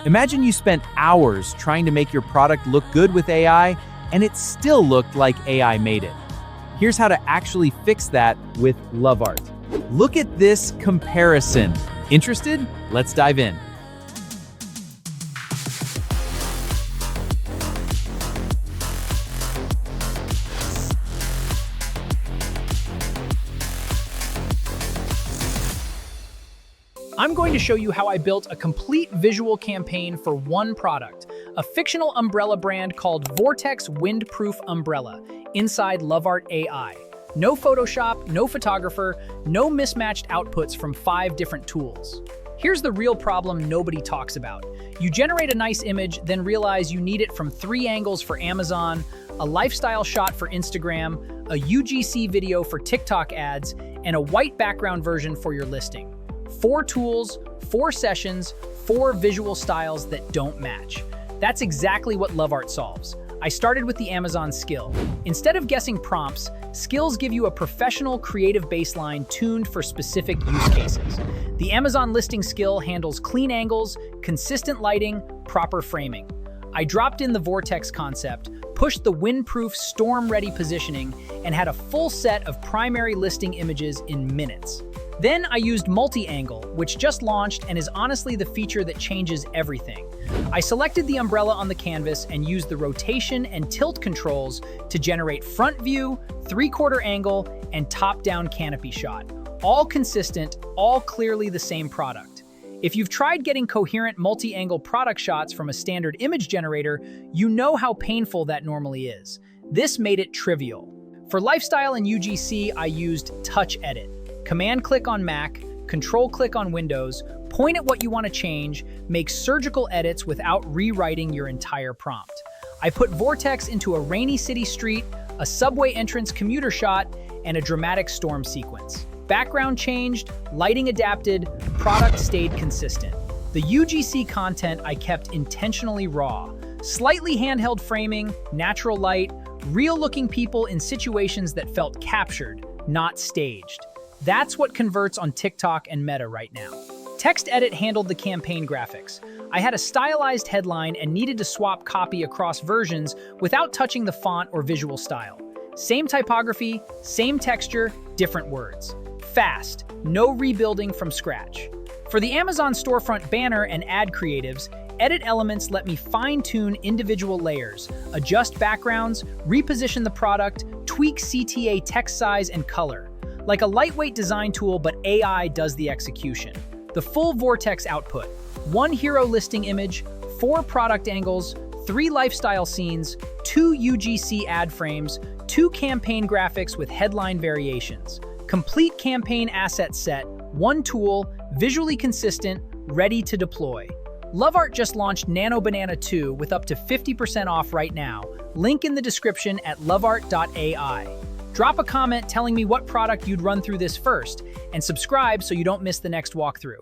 Imagine you spent hours trying to make your product look good with AI, and it still looked like AI made it. Here's how to actually fix that with Lovart. Look at this comparison. Interested? Let's dive in. I'm going to show you how I built a complete visual campaign for one product, a fictional umbrella brand called VORTEX Windproof Umbrella, inside Lovart AI. No Photoshop, no photographer, no mismatched outputs from 5 different tools. Here's the real problem nobody talks about. You generate a nice image, then realize you need it from 3 angles for Amazon, a lifestyle shot for Instagram, a UGC video for TikTok ads, and a white background version for your listing. 4 tools, 4 sessions, 4 visual styles that don't match. That's exactly what Lovart solves. I started with the Amazon skill. Instead of guessing prompts, skills give you a professional creative baseline tuned for specific use cases. The Amazon listing skill handles clean angles, consistent lighting, proper framing. I dropped in the Vortex concept, pushed the windproof, storm-ready positioning, and had a full set of primary listing images in minutes. Then I used multi-angle, which just launched and is honestly the feature that changes everything. I selected the umbrella on the canvas and used the rotation and tilt controls to generate front view, 3/4 angle, and top-down canopy shot. All consistent, all clearly the same product. If you've tried getting coherent multi-angle product shots from a standard image generator, you know how painful that normally is. This made it trivial. For lifestyle and UGC, I used Touch Edit. Command-click on Mac, Control-click on Windows, point at what you want to change, make surgical edits without rewriting your entire prompt. I put Vortex into a rainy city street, a subway entrance commuter shot, and a dramatic storm sequence. Background changed, lighting adapted, product stayed consistent. The UGC content I kept intentionally raw. Slightly handheld framing, natural light, real-looking people in situations that felt captured, not staged. That's what converts on TikTok and Meta right now. Text Edit handled the campaign graphics. I had a stylized headline and needed to swap copy across versions without touching the font or visual style. Same typography, same texture, different words. Fast, no rebuilding from scratch. For the Amazon storefront banner and ad creatives, Edit Elements let me fine-tune individual layers, adjust backgrounds, reposition the product, tweak CTA text size and color. Like a lightweight design tool, but AI does the execution. The full Vortex output: 1 hero listing image, 4 product angles, 3 lifestyle scenes, 2 UGC ad frames, 2 campaign graphics with headline variations. Complete campaign asset set, 1 tool, visually consistent, ready to deploy. Lovart just launched Nano Banana 2 with up to 50% off right now. Link in the description at Lovart.ai. Drop a comment telling me what product you'd run through this first, and subscribe so you don't miss the next walkthrough.